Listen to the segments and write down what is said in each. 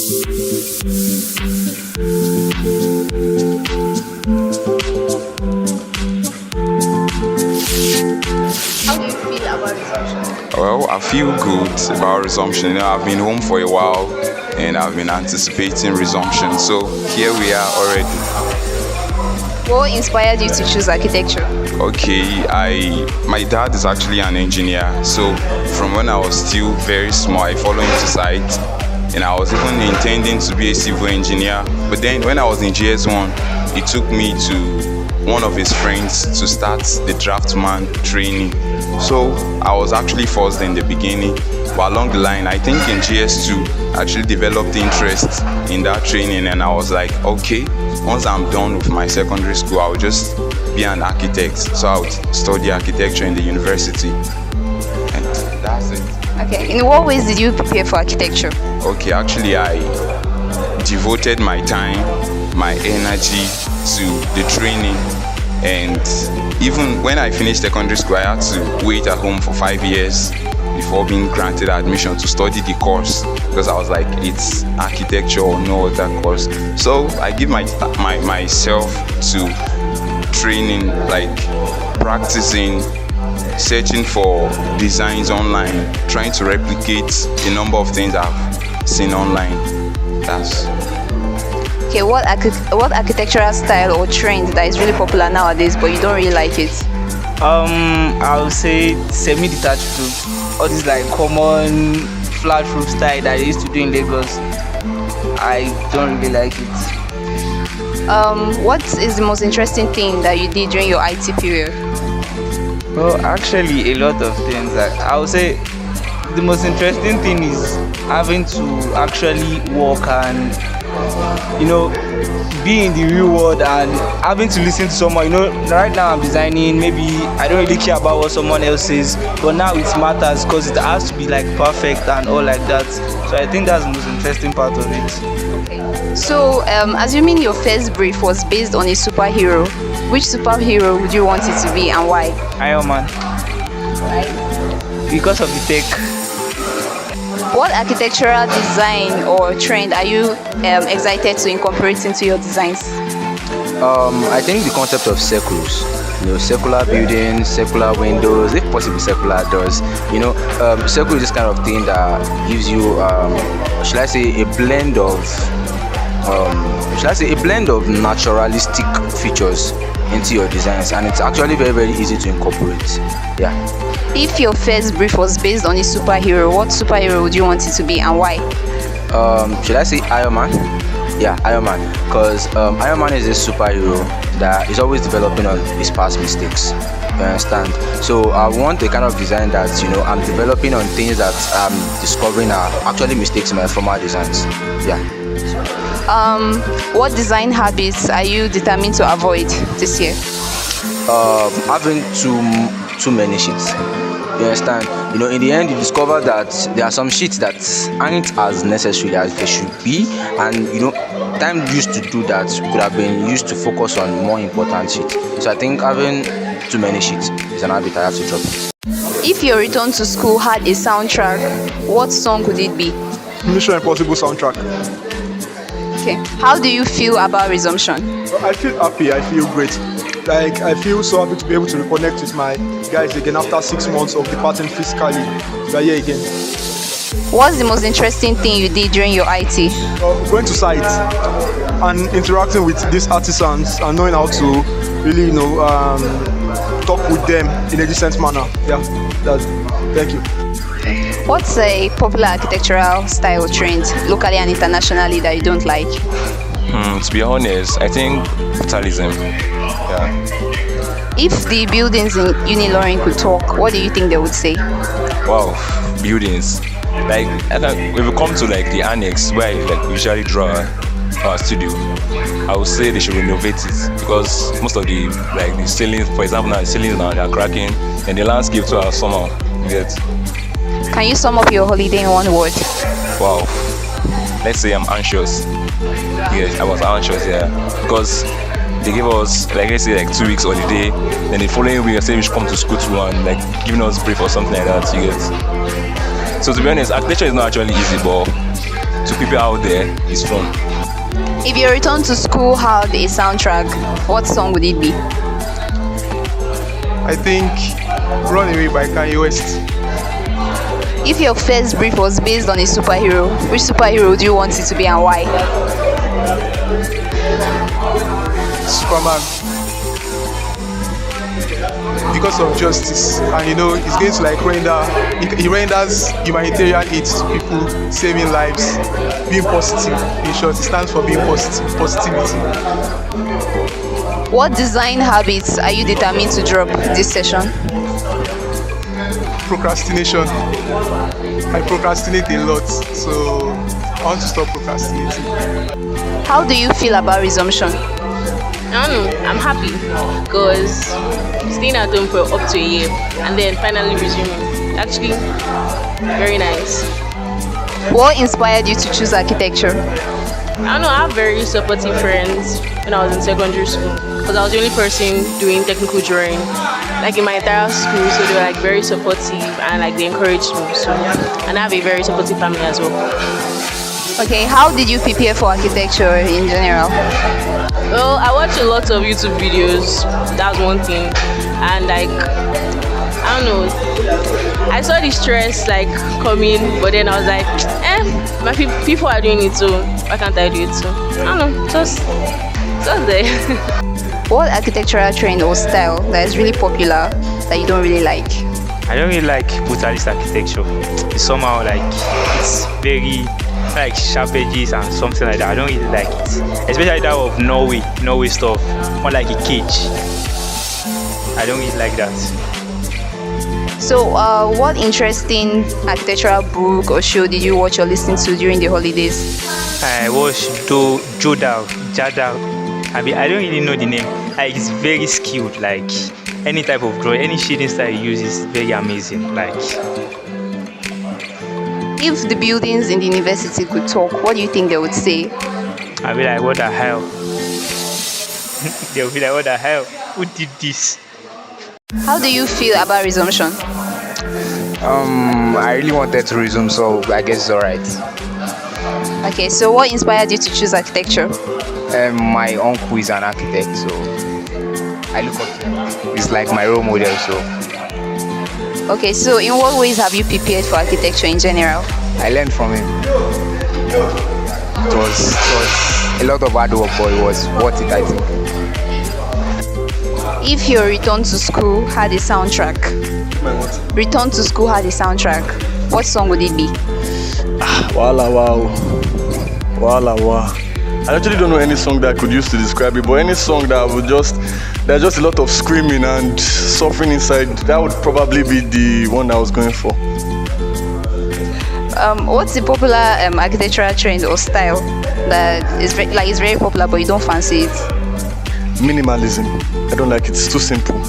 How do you feel about resumption? Well, I feel good about resumption. I've been home for a while and I've been anticipating resumption. So here we are already. What inspired you to choose architecture? Okay, my dad is actually an engineer. So from when I was still very small, I followed him to site, and I was even intending to be a civil engineer. But then when I was in GS1, he took me to one of his friends to start the draftman training. So I was actually forced in the beginning, but along the line, I think in GS2, I actually developed interest in that training, and I was like, okay, once I'm done with my secondary school, I'll just be an architect. So I would study architecture in the university, and that's it. Okay, in what ways did you prepare for architecture? Okay, actually, I devoted my time, my energy to the training, and even when I finished secondary school, I had to wait at home for 5 years before being granted admission to study the course, because I was like, it's architecture or no other course. So I give myself to training, like practicing, searching for designs online, trying to replicate the number of things I've seen online. That's Okay, what architectural style or trend that is really popular nowadays but you don't really like it? I would say semi-detached roof. All this like common flat roof style that they used to do in Lagos. I don't really like it. What is the most interesting thing that you did during your IT period? Well, actually, a lot of things. I would say the most interesting thing is having to actually work and be in the real world and having to listen to someone. Right now I'm designing, maybe I don't really care about what someone else says, but now it matters because it has to be like perfect and all like that. So I think that's the most interesting part of it. Okay. So, assuming your first brief was based on a superhero, which superhero would you want it to be and why? Iron Man. Right. Because of the tech. What architectural design or trend are you excited to incorporate into your designs? I think the concept of circles, circular buildings, circular windows, if possible circular doors. Circle is this kind of thing that gives you, should I say, a blend of naturalistic features into your designs, and it's actually very, very easy to incorporate. Yeah. If your first brief was based on a superhero, what superhero would you want it to be and why? Should I say Iron Man? Yeah, Iron Man. Because Iron Man is a superhero that is always developing on his past mistakes. You understand? So I want a kind of design that I'm developing on things that I'm discovering are actually mistakes in my former designs. Yeah. What design habits are you determined to avoid this year? Having too many sheets. You understand? In the end, you discover that there are some sheets that aren't as necessary as they should be, and time used to do that could have been used to focus on more important sheets. So I think having too many sheets is an habit I have to drop. If your return to school had a soundtrack, what song would it be? Mission Impossible soundtrack. Okay. How do you feel about resumption? I feel happy. I feel great. Like, I feel so happy to be able to reconnect with my guys again after 6 months of departing physically. We are here again. What's the most interesting thing you did during your IT? Going to site and interacting with these artisans and knowing how to really, talk with them in a decent manner. Yeah, thank you. What's a popular architectural style trend, locally and internationally, that you don't like? To be honest, I think fatalism. Yeah. If the buildings in Unilorin could talk, what do you think they would say? Wow, buildings. Like, if we come to like the annex where I usually draw our studio, I would say they should renovate it, because most of the ceilings, for example, now the ceilings now they are cracking, and the landscape too are somehow. You get. Can you sum up your holiday in one word? Wow. Let's say I'm anxious. Yes, I was anxious, yeah, because they gave us, let's say, 2 weeks holiday, then the following week I said we should come to school too, and giving us brief or something like that. You get. So to be honest, architecture is not actually easy, but to people out there is fun. If your return to school had a soundtrack, what song would it be? I think Runaway by Kanye West. If your first brief was based on a superhero, which superhero do you want it to be and why? Superman. Because of justice, and he's going to like he renders humanitarian aid to people, saving lives, being positive. In short, it stands for being positivity. What design habits are you determined to drop this session? Procrastination. I procrastinate a lot, so I want to stop procrastinating. How do you feel about resumption? I don't know, I'm happy because staying at home for up to a year and then finally resuming. Actually, very nice. What inspired you to choose architecture? I don't know, I have very supportive friends when I was in secondary school because I was the only person doing technical drawing, like in my entire school, so they were like very supportive and like they encouraged me. So, and I have a very supportive family as well. Okay, how did you prepare for architecture in general? Well, I watch a lot of YouTube videos, that's one thing, and like, I don't know, I saw the stress like coming, but then I was like, my people are doing it too, why can't I do it too? I don't know, just there. What architectural trend or style that is really popular that you don't really like? I don't really like brutalist architecture. It's somehow like it's very like sharp edges and something like that. I don't really like it. Especially that of Norway stuff, more like a cage. I don't really like that. So, what interesting architectural book or show did you watch or listen to during the holidays? I watched Jada. I don't really know the name. Like it's very skilled. Like any type of drawing, any shading style you use is very amazing. Like if the buildings in the university could talk, what do you think they would say? I'll be like, what the hell? They'll be like, what the hell? Who did this? How do you feel about resumption? I really wanted to resume, so I guess it's alright. Okay, so what inspired you to choose architecture? My uncle is an architect, so I look up to him. He's like my role model, so Okay, so in what ways have you prepared for architecture in general? I learned from him. It was a lot of hard work, but it was worth it, I think. If your return to school had a soundtrack, what song would it be? Wow. I actually don't know any song that I could use to describe it, but any song that there's just a lot of screaming and suffering inside, that would probably be the one I was going for. What's the popular architectural trend or style that is is very popular but you don't fancy it? Minimalism. I don't like it. It's too simple.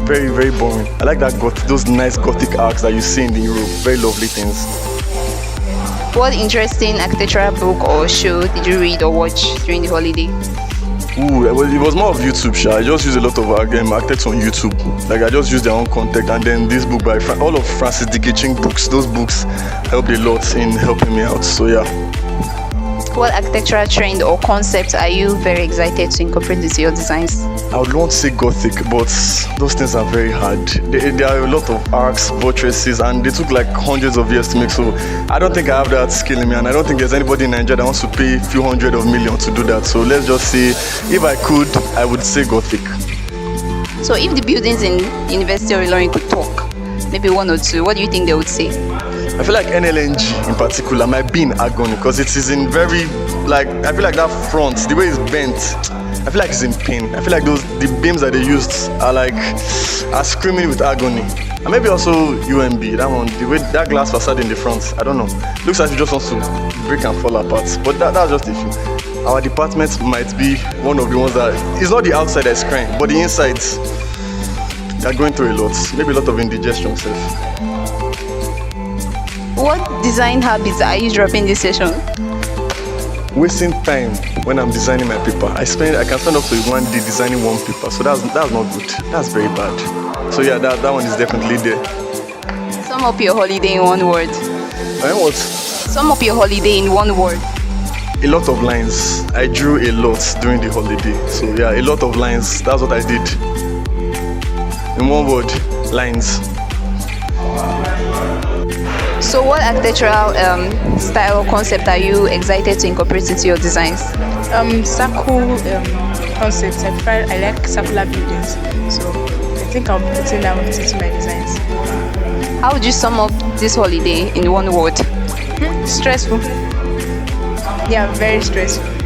Very, very boring. I like those nice gothic arcs that you see in the Europe. Very lovely things. What interesting architectural book or show did you read or watch during the holiday? It was more of YouTube, I just use a lot of architects on YouTube. Like I just use their own content, and then this book by all of Francis Dikeching books. Those books helped a lot in helping me out. So yeah. What architectural trend or concept are you very excited to incorporate into your designs? I would want to say Gothic, but those things are very hard. There are a lot of arcs, buttresses, and they took like hundreds of years to make. So I don't think I have that skill in me, and I don't think there's anybody in Nigeria that wants to pay a few hundred of millions to do that. So let's just say, if I could, I would say Gothic. So if the buildings in University of Ilorin could talk, maybe one or two, what do you think they would say? I feel like NLNG in particular might be in agony because it is in very, I feel like that front, the way it's bent, I feel like it's in pain. I feel like the beams that they used are screaming with agony. And maybe also UMB, that one, the way that glass facade in the front, I don't know. Looks like it just wants to break and fall apart. But that's just a few. Our department might be one of the ones that, it's not the outside that's crying, but the insides, they're going through a lot. Maybe a lot of indigestion self. What design habits are you dropping this session? Wasting time when I'm designing my paper. I can spend up to 1 day designing one paper, so that's not good. That's very bad. So yeah, that one is definitely there. Sum up your holiday in one word. What? Sum up your holiday in one word. A lot of lines. I drew a lot during the holiday. So yeah, a lot of lines. That's what I did. In one word, lines. So what architectural style or concept are you excited to incorporate into your designs? Circle concepts. I like circular buildings. So I think I'll be putting that one into my designs. How would you sum up this holiday in one word? Stressful. Yeah, very stressful.